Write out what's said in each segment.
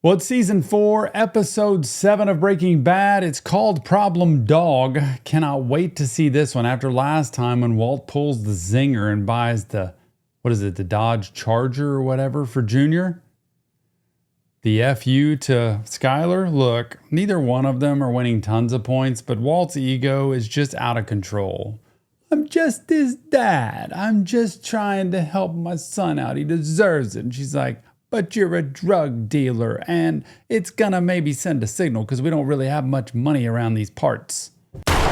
Well, it's season 4, episode 7 of Breaking Bad. It's called Problem Dog. Cannot wait to see this one after last time when Walt pulls the zinger and buys the Dodge Charger or whatever for Junior. The FU to Skyler. Look, neither one of them are winning tons of points, but Walt's ego is just out of control. I'm just his dad. I'm just trying to help my son out. He deserves it. And she's like, but you're a drug dealer, and it's gonna maybe send a signal because we don't really have much money around these parts. Oh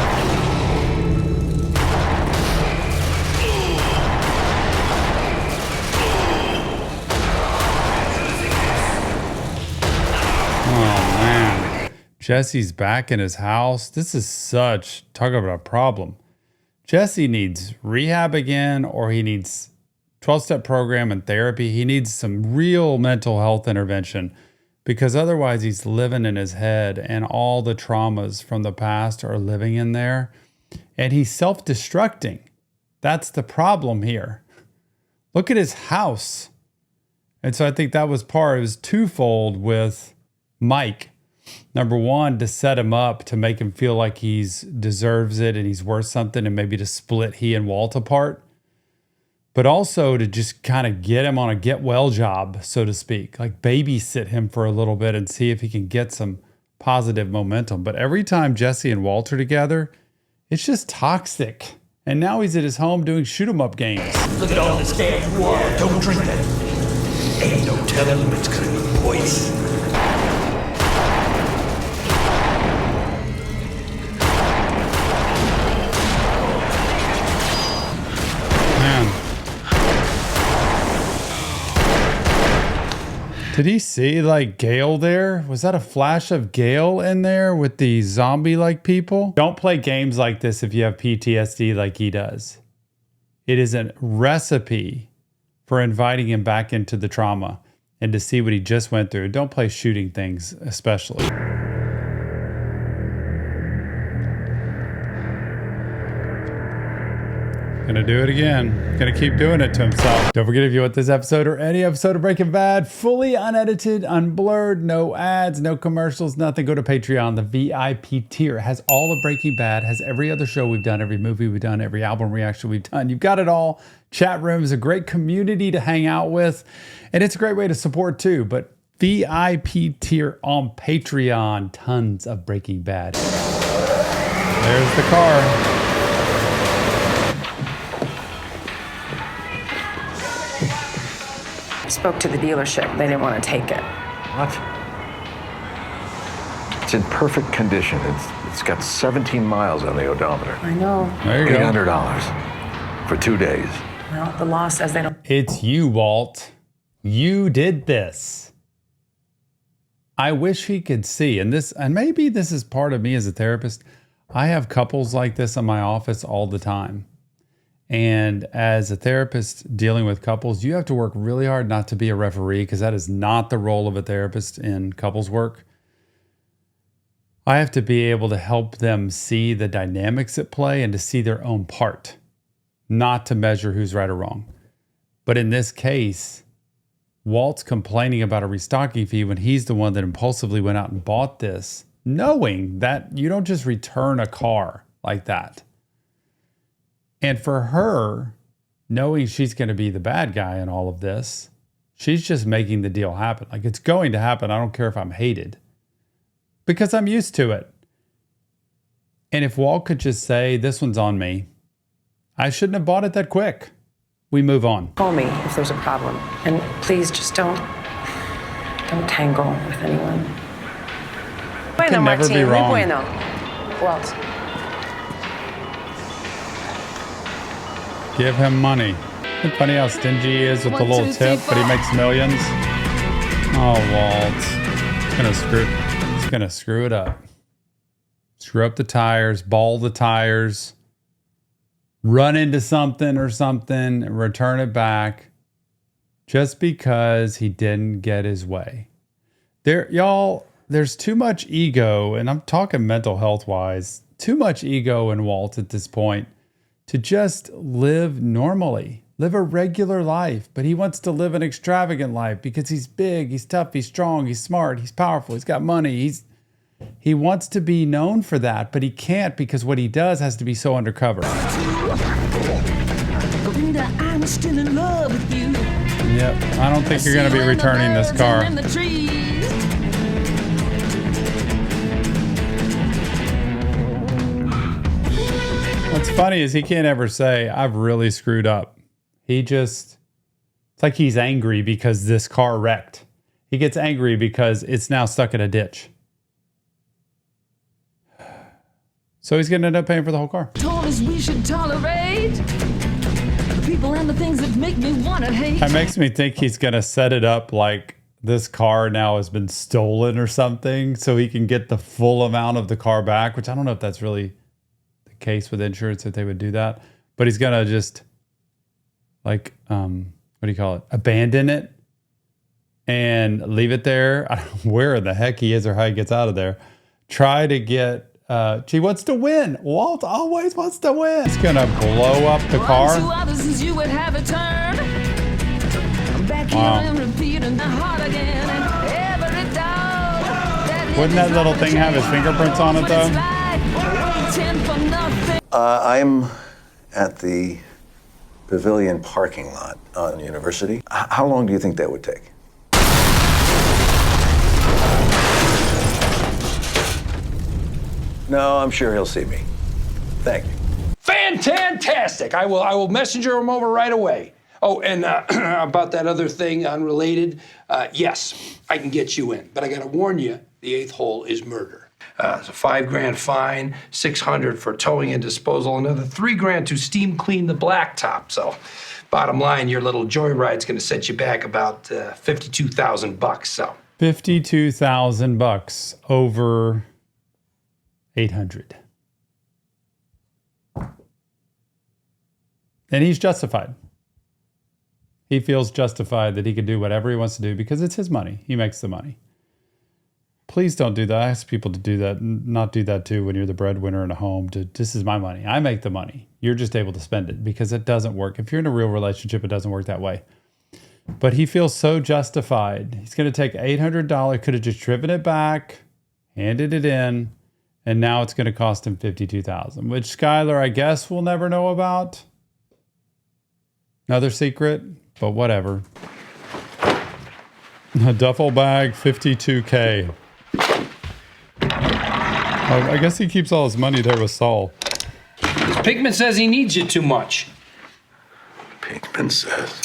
man, Jesse's back in his house. This is talk about a problem. Jesse needs rehab again, or he needs 12-step program and therapy. He needs some real mental health intervention because otherwise he's living in his head and all the traumas from the past are living in there. And he's self-destructing. That's the problem here. Look at his house. And so I think that was part. It was twofold with Mike. Number one, to set him up to make him feel like he's deserves it and he's worth something, and maybe to split he and Walt apart. But also to just kind of get him on a get well job, so to speak, like babysit him for a little bit and see if he can get some positive momentum. But every time Jesse and Walt are together, it's just toxic. And now he's at his home doing shoot 'em up games. Look at all this damn water. Don't drink that. Ain't no telling if it's gonna be poison. Did he see like Gale there? Was that a flash of Gale in there with the zombie-like people? Don't play games like this if you have PTSD like he does. It is a recipe for inviting him back into the trauma and to see what he just went through. Don't play shooting things, especially. Gonna do it again. Gonna keep doing it to himself. Don't forget, if you want this episode or any episode of Breaking Bad fully unedited, unblurred, no ads, no commercials, nothing, go to Patreon. The VIP tier has all of Breaking Bad, has every other show we've done, every movie we've done, every album reaction we've done. You've got it all. Chat room is a great community to hang out with, and it's a great way to support too. But VIP tier on Patreon, tons of Breaking Bad. There's the car. Spoke to the dealership. They didn't want to take it. What? It's in perfect condition. It's got 17 miles on the odometer. I know. There you go. $800 for 2 days. Well, the law says they don't. It's you, Walt. You did this. I wish he could see. And maybe this is part of me as a therapist. I have couples like this in my office all the time. And as a therapist dealing with couples, you have to work really hard not to be a referee, because that is not the role of a therapist in couples work. I have to be able to help them see the dynamics at play and to see their own part, not to measure who's right or wrong. But in this case, Walt's complaining about a restocking fee when he's the one that impulsively went out and bought this, knowing that you don't just return a car like that. And for her, knowing she's going to be the bad guy in all of this, she's just making the deal happen. Like, it's going to happen. I don't care if I'm hated, because I'm used to it. And if Walt could just say, this one's on me, I shouldn't have bought it that quick. We move on. Call me if there's a problem. And please just don't tangle with anyone. It can never be wrong. Muy bueno. Walt. Give him money. It's funny how stingy he is with the little tip, but he makes millions. Oh, Walt. He's gonna screw it up. Screw up the tires, ball the tires, run into something or something, and return it back just because he didn't get his way. There's too much ego, and I'm talking mental health wise, too much ego in Walt at this point to just live normally. Live a regular life. But he wants to live an extravagant life because he's big, he's tough, he's strong, he's smart, he's powerful, he's got money. He wants to be known for that, but he can't because what he does has to be so undercover. I'm still in love with you. Yep, I don't think you're going to be returning this car. What's funny is he can't ever say, I've really screwed up. It's like he's angry because this car wrecked. He gets angry because it's now stuck in a ditch. So he's going to end up paying for the whole car. Told us we should tolerate the people and the things that make me want to hate. That makes me think he's going to set it up like this car now has been stolen or something so he can get the full amount of the car back, which I don't know if that's really the case with insurance, that they would do that. But he's going to just like, what do you call it? Abandon it and leave it there. I don't know where the heck he is or how he gets out of there. Try to get... she wants to win. Walt always wants to win. He's gonna blow up the car. Wow. Wouldn't that little thing have his fingerprints on it though? I'm at the Pavilion parking lot on University. How long do you think that would take? No, I'm sure he'll see me. Thank you. Fantastic! I will messenger him over right away. Oh, and about that other thing, unrelated, yes, I can get you in. But I gotta warn you, the 8th hole is murder. It's a $5,000 fine, $600 for towing and disposal, another $3,000 to steam clean the blacktop. So, bottom line, your little joyride's gonna set you back about $52,000. So, $52,000 over 800. And he's justified. He feels justified that he can do whatever he wants to do because it's his money. He makes the money. Please don't do that. I ask people to do that, not do that too when you're the breadwinner in a home. This is my money. I make the money. You're just able to spend it because it doesn't work. If you're in a real relationship, it doesn't work that way. But he feels so justified. He's going to take $800, could have just driven it back, handed it in, and now it's going to cost him $52,000, which Skylar, I guess, will never know about. Another secret, but whatever. A duffel bag, $52K. I guess he keeps all his money there with Saul. Pinkman says he needs you too much. Pinkman says.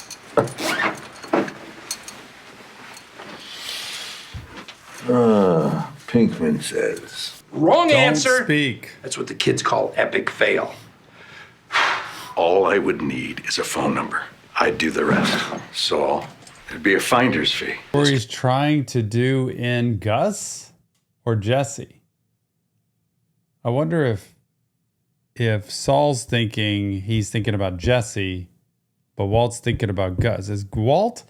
Pinkman says. Wrong Don't answer. Speak. That's what the kids call epic fail. All I would need is a phone number. I'd do the rest. So it'd be a finder's fee. Or he's trying to do in Gus or Jesse. I wonder if Saul's he's thinking about Jesse, but Walt's thinking about Gus. Walt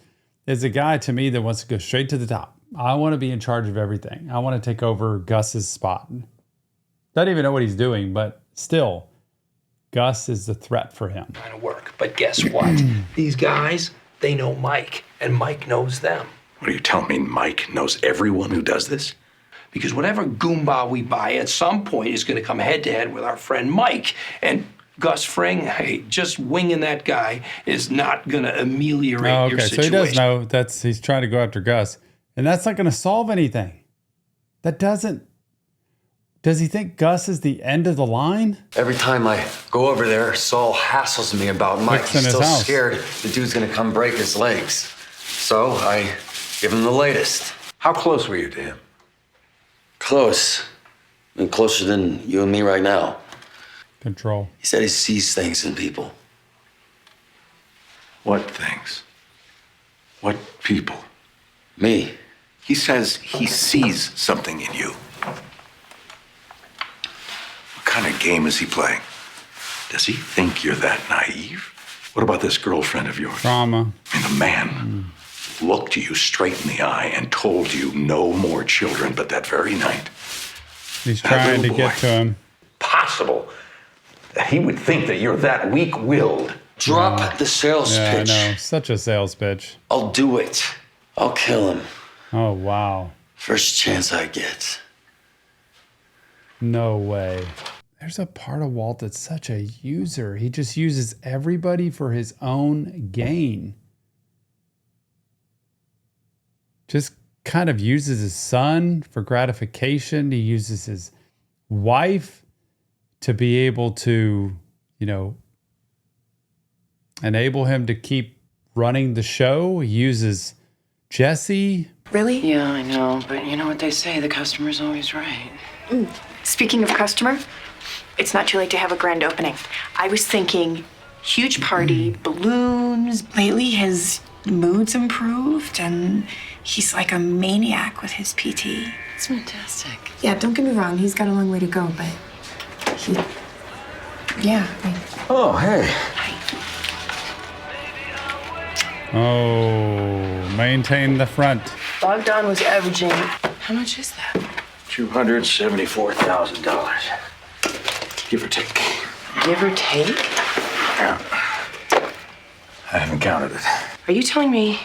is a guy to me that wants to go straight to the top. I want to be in charge of everything. I want to take over Gus's spot. Doesn't even know what he's doing, but still, Gus is the threat for him. Trying to work, but guess what? These guys, they know Mike, and Mike knows them. What are you telling me? Mike knows everyone who does this? Because whatever Goomba we buy at some point is going to come head to head with our friend Mike. And Gus Fring, hey, just winging that guy is not going to ameliorate your situation. So he does know he's trying to go after Gus. And that's not going to solve anything. Does he think Gus is the end of the line? Every time I go over there, Saul hassles me about Mike. He's still scared the dude's going to come break his legs. So I give him the latest. How close were you to him? Close. I mean, closer than you and me right now. Control. He said he sees things in people. What things? What people? Me. He says he sees something in you. What kind of game is he playing? Does he think you're that naive? What about this girlfriend of yours? Trauma. I mean, the man looked you straight in the eye and told you no more children, but that very night. He's trying to get to him. Possible that he would think that you're that weak-willed Drop the sales pitch. Yeah, I know. Such a sales pitch. I'll do it. I'll kill him. Oh, wow. First chance I get. No way. There's a part of Walt that's such a user. He just uses everybody for his own gain. Just kind of uses his son for gratification. He uses his wife to be able to, enable him to keep running the show. He uses Jesse. Really? Yeah, I know, but you know what they say, the customer's always right. Speaking of customer, it's not too late to have a grand opening. I was thinking huge party, balloons. Lately, his mood's improved, and he's like a maniac with his PT. It's fantastic. Yeah, don't get me wrong. He's got a long way to go, but Oh, hey. Oh, maintain the front. Bogdan was averaging, how much is that? $274,000. Give or take. Give or take? Yeah. I haven't counted it. Are you telling me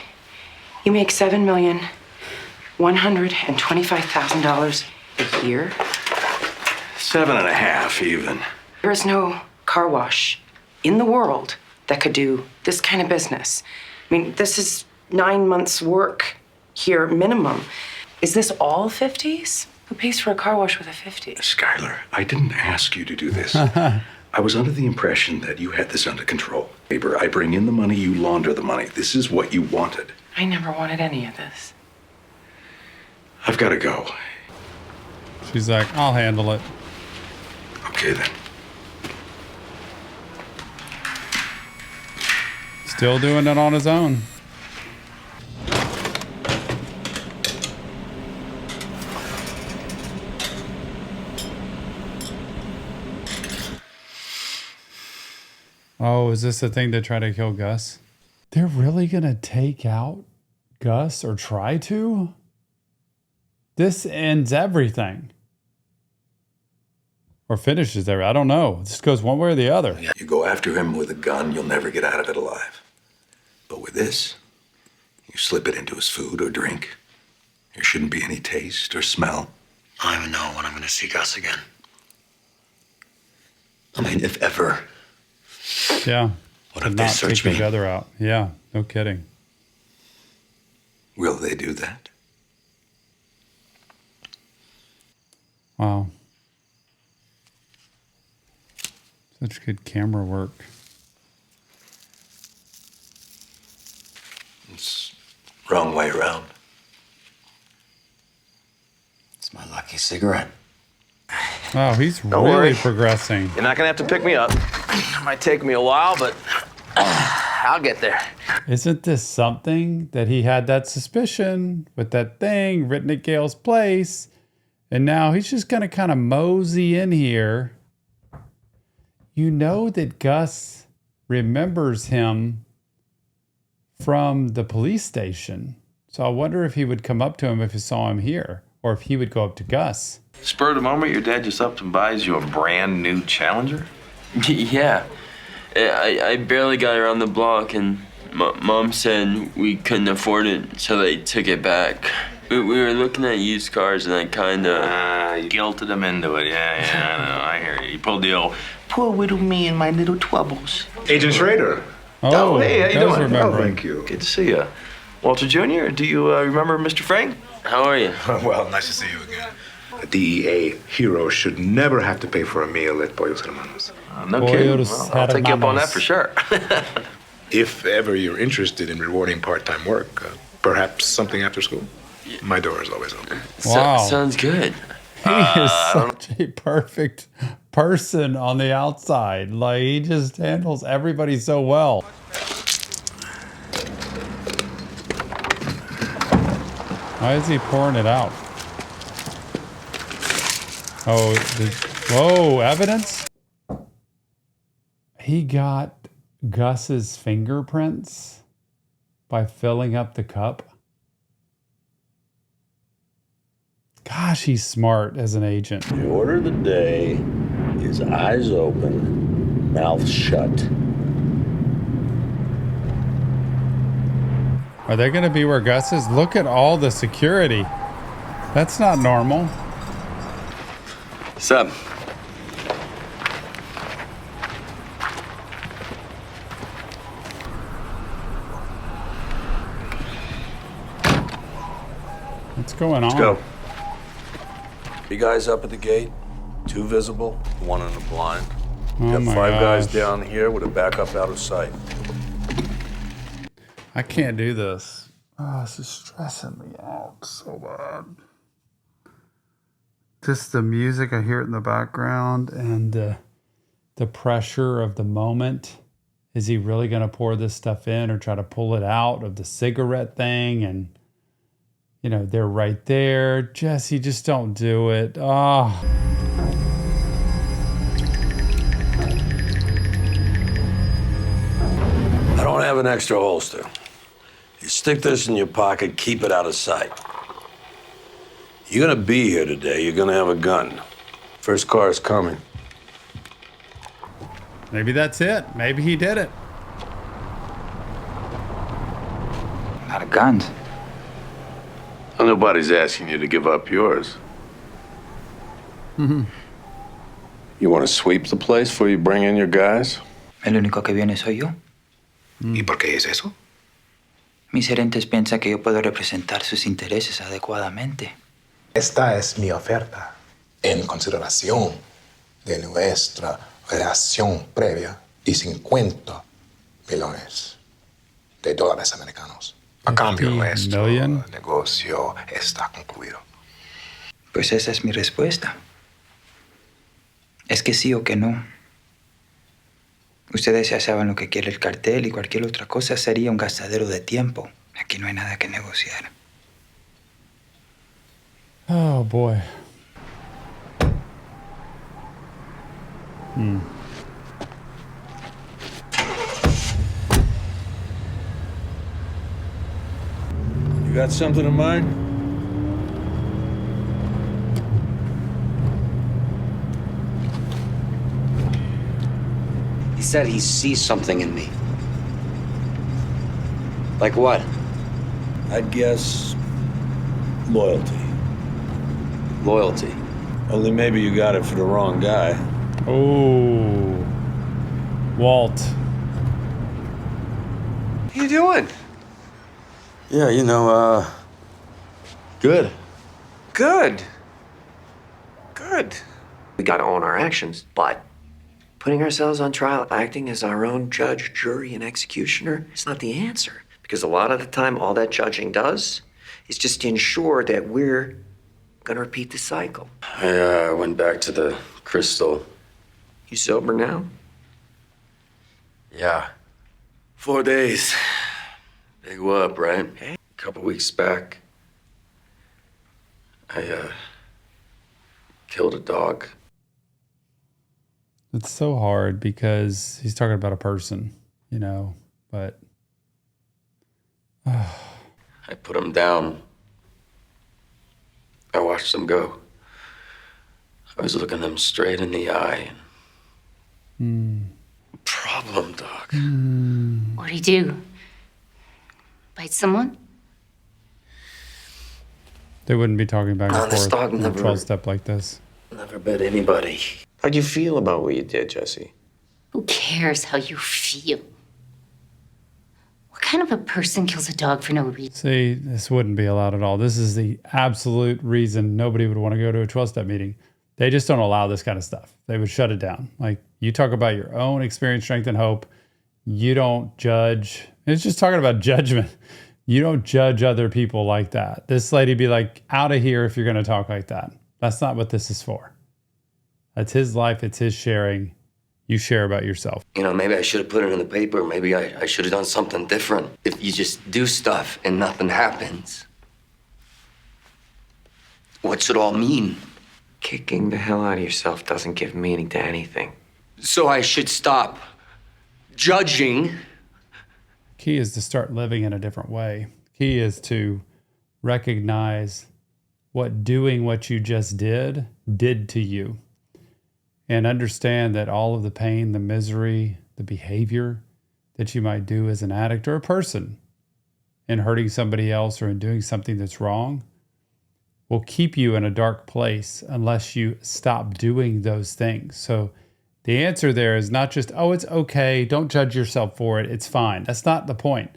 you make $7,125,000 a year? 7.5 even. There is no car wash in the world that could do this kind of business. I mean, this is 9 months' work here minimum. Is this all 50s? Who pays for a car wash with a 50? Skylar, I didn't ask you to do this. I was under the impression that you had this under control. Neighbor, I bring in the money, you launder the money. This is what you wanted. I never wanted any of this. I've got to go. She's like, I'll handle it. Okay, then. Still doing it on his own. Oh, is this the thing to try to kill Gus? They're really going to take out Gus or try to? This ends everything. Or finishes everything. I don't know. It just goes one way or the other. You go after him with a gun, you'll never get out of it alive. But with this, you slip it into his food or drink. There shouldn't be any taste or smell. I don't even know when I'm going to see Gus again. I mean, if ever. Yeah. What if Did they not search take me? each other out. Yeah, no kidding. Will they do that? Wow. Such good camera work. It's wrong way around. It's my lucky cigarette. Wow, he's Don't really worry. progressing. You're not gonna have to pick me up. It might take me a while, but I'll get there. Isn't this something that he had that suspicion with that thing written at Gail's place? And now he's just going to kind of mosey in here. You know that Gus remembers him from the police station. So I wonder if he would come up to him if he saw him here, or if he would go up to Gus. Spur of the moment, your dad just up and buys you a brand new Challenger? Yeah. I barely got around the block, and Mom said we couldn't afford it, so they took it back. We were looking at used cars, and I kind of... You guilted him into it. Yeah, I know. I hear you. You pulled the old, poor little me and my little troubles. Agent Schrader. Oh, hey, how you does doing? remember him. Thank you. Good to see you. Walter Jr., do you remember Mr. Frank? How are you? Well, nice to see you again. A DEA hero should never have to pay for a meal at Pollos Hermanos. No Pollos kidding. Well, I'll take you up on that Hermanos. for sure. If ever you're interested in rewarding part-time work, perhaps something after school, my door is always open. Wow. Sounds good. He is such a perfect person on the outside. Like, he just handles everybody so well. Why is he pouring it out? Oh, whoa, evidence? He got Gus's fingerprints by filling up the cup. Gosh, he's smart as an agent. The order of the day is eyes open, mouth shut. Are they going to be where Gus is? Look at all the security. That's not normal. Sup? What's going on? Let's go. 3 guys up at the gate, 2 visible, 1 in the blind. Oh Got my 5 guys gosh. down here with a backup out of sight. I can't do this. Oh, this is stressing me out so bad. Just the music, I hear it in the background, and the pressure of the moment. Is he really going to pour this stuff in or try to pull it out of the cigarette thing? And, you know, they're right there. Jesse, just don't do it. Oh. I don't have an extra holster. You stick this in your pocket, keep it out of sight. You're gonna be here today, you're gonna have a gun. First car is coming. Maybe that's it. Maybe he did it. Not a gun. Well, nobody's asking you to give up yours. Mm-hmm. You want to sweep the place before you bring in your guys? El único que viene soy yo. ¿Y por qué es eso? Mis gerentes piensan que yo puedo representar sus intereses adecuadamente. Esta es mi oferta en consideración de nuestra relación previa y 50 millones de dólares americanos. A cambio, nuestro negocio está concluido. Pues esa es mi respuesta. Es que sí o que no. Ustedes ya saben lo que quiere el cartel y cualquier otra cosa sería un gastadero de tiempo. Aquí no hay nada que negociar. Oh, boy. You got something in mind? He said he sees something in me. Like what? I'd guess loyalty. Loyalty. Only maybe you got it for the wrong guy. Oh. Walt. What are you doing? Yeah, you know, good. Good. Good. We gotta own our actions, but putting ourselves on trial, acting as our own judge, jury, and executioner is not the answer. Because a lot of the time, all that judging does is just to ensure that we're gonna repeat the cycle. I went back to the crystal. You sober now? Yeah. 4 days. Big whoop, right? A couple weeks back, I killed a dog. It's so hard because he's talking about a person, you know, but... I put him down. I watched him go. I was looking them straight in the eye. Problem, dog. What'd he do? Bite someone? They wouldn't be talking back and Honest forth dog in a never- 12-step like this. Never bet anybody. How'd you feel about what you did, Jesse? Who cares how you feel? What kind of a person kills a dog for no reason? See, this wouldn't be allowed at all. This is the absolute reason nobody would want to go to a 12-step meeting. They just don't allow this kind of stuff. They would shut it down. Like, you talk about your own experience, strength, and hope. You don't judge. It's just talking about judgment. You don't judge other people like that. This lady be like, out of here if you're going to talk like that. That's not what this is for. That's his life. It's his sharing. You share about yourself. You know, maybe I should have put it in the paper. Maybe I should have done something different. If you just do stuff and nothing happens, what's it all mean? Kicking the hell out of yourself doesn't give meaning to anything. So I should stop judging. Key is to start living in a different way. Key is to recognize what doing what you just did to you. And understand that all of the pain, the misery, the behavior that you might do as an addict or a person in hurting somebody else or in doing something that's wrong will keep you in a dark place unless you stop doing those things. So the answer there is not just, oh, it's okay, don't judge yourself for it, it's fine. That's not the point.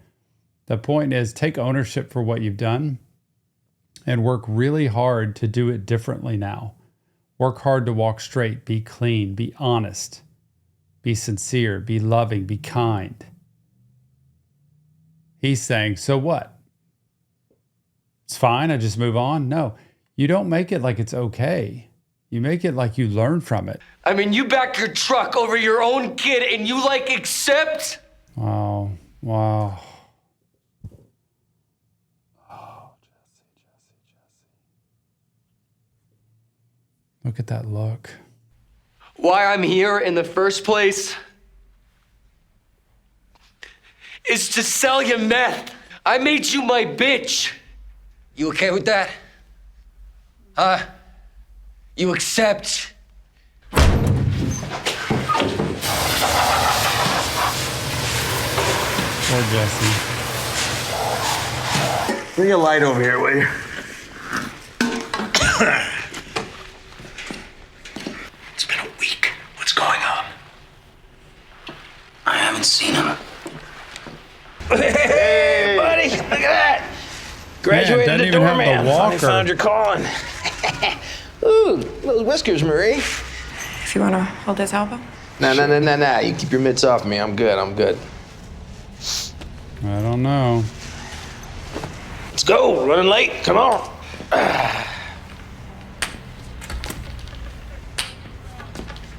The point is take ownership for what you've done and work really hard to do it differently now. Work hard to walk straight, be clean, be honest, be sincere, be loving, be kind. He's saying, so what? It's fine, I just move on? No, you don't make it like it's okay. You make it like you learn from it. I mean, you back your truck over your own kid and you like accept? Wow. Wow. Look at that look. Why I'm here in the first place is to sell you meth. I made you my bitch. You okay with that? Huh? You accept? Poor Jesse. Bring a light over here, will you? It's been a week. What's going on? I haven't seen him. Hey, buddy, look at that. Graduated doesn't to even have doorman. the Finally walker. found your calling. Ooh, little whiskers, Marie. If you want to hold his elbow. Nah. You keep your mitts off me. I'm good. I don't know. Let's go. Running late. Come on.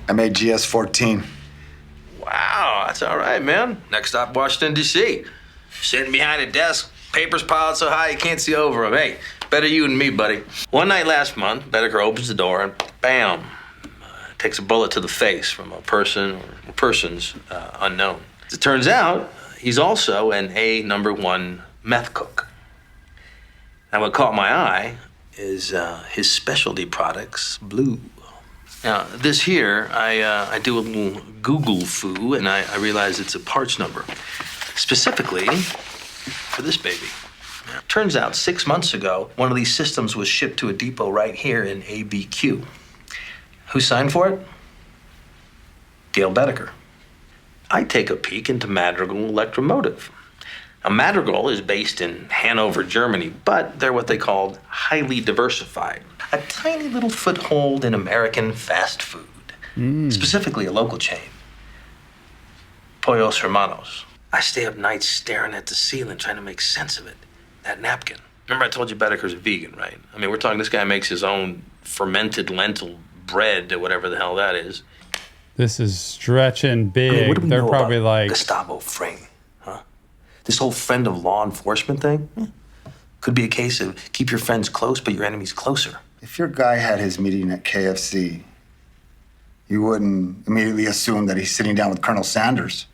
I made GS-14. Wow, that's all right, man. Next stop, Washington, D.C. Sitting behind a desk, papers piled so high you can't see over them. Hey, better you than me, buddy. One night last month, Bedecker opens the door and bam, takes a bullet to the face from a person or persons unknown. As it turns out, he's also an A#1 meth cook. Now, what caught my eye is his specialty products, blue. Now, this here, I do a little Google foo, and I realize it's a parts number, specifically for this baby. Now, turns out 6 months ago, one of these systems was shipped to a depot right here in ABQ. Who signed for it? Gail Bedecker. I take a peek into Madrigal Electromotive. Now, Madrigal is based in Hanover, Germany, but they're what they call highly diversified. A tiny little foothold in American fast food, specifically a local chain. Pollos Hermanos. I stay up nights staring at the ceiling trying to make sense of it. That napkin. Remember I told you Bedecker's a vegan, right? I mean, we're talking this guy makes his own fermented lentil bread or whatever the hell that is. This is stretching big. I mean, what do we They're know probably about like Gustavo Fring, huh? This whole friend of law enforcement thing? Could be a case of keep your friends close, but your enemies closer. If your guy had his meeting at KFC, you wouldn't immediately assume that he's sitting down with Colonel Sanders.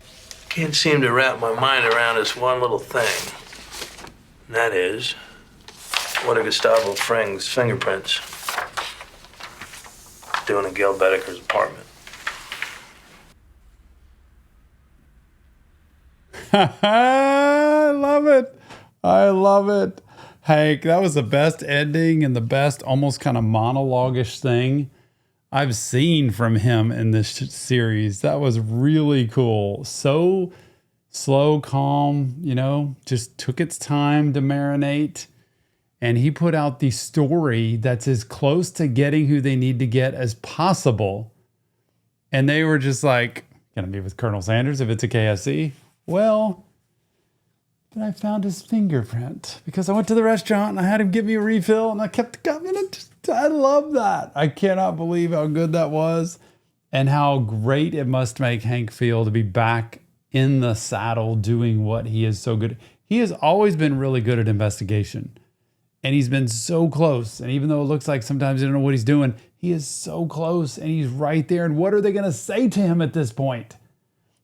Can't seem to wrap my mind around this one little thing. And that is, what are Gustavo Fring's fingerprints doing in Gail Bedecker's apartment? I love it. I love it. Hank, that was the best ending and the best almost kind of monologue-ish thing I've seen from him in this series. That was really cool. So slow, calm, just took its time to marinate. And he put out the story that's as close to getting who they need to get as possible. And they were just like, gonna be with Colonel Sanders if it's a KFC? Well, but I found his fingerprint because I went to the restaurant and I had him give me a refill and I kept coming. I love that. I cannot believe how good that was and how great it must make Hank feel to be back in the saddle doing what he is so good. He has always been really good at investigation and he's been so close. And even though it looks like sometimes you don't know what he's doing, he is so close and he's right there. And what are they going to say to him at this point?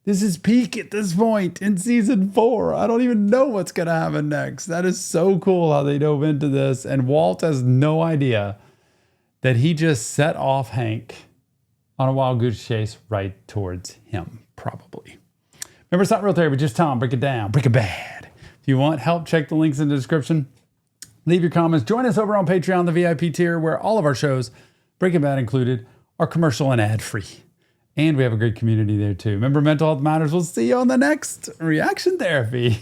This is peak at this point in season 4. I don't even know what's going to happen next. That is so cool how they dove into this. And Walt has no idea that he just set off Hank on a wild goose chase right towards him, probably. Remember, it's not real therapy, just Tom. Break it down. Break it bad. If you want help, check the links in the description. Leave your comments. Join us over on Patreon, the VIP tier, where all of our shows, Breaking Bad included, are commercial and ad-free. And we have a great community there too. Remember, mental health matters. We'll see you on the next Reaction Therapy.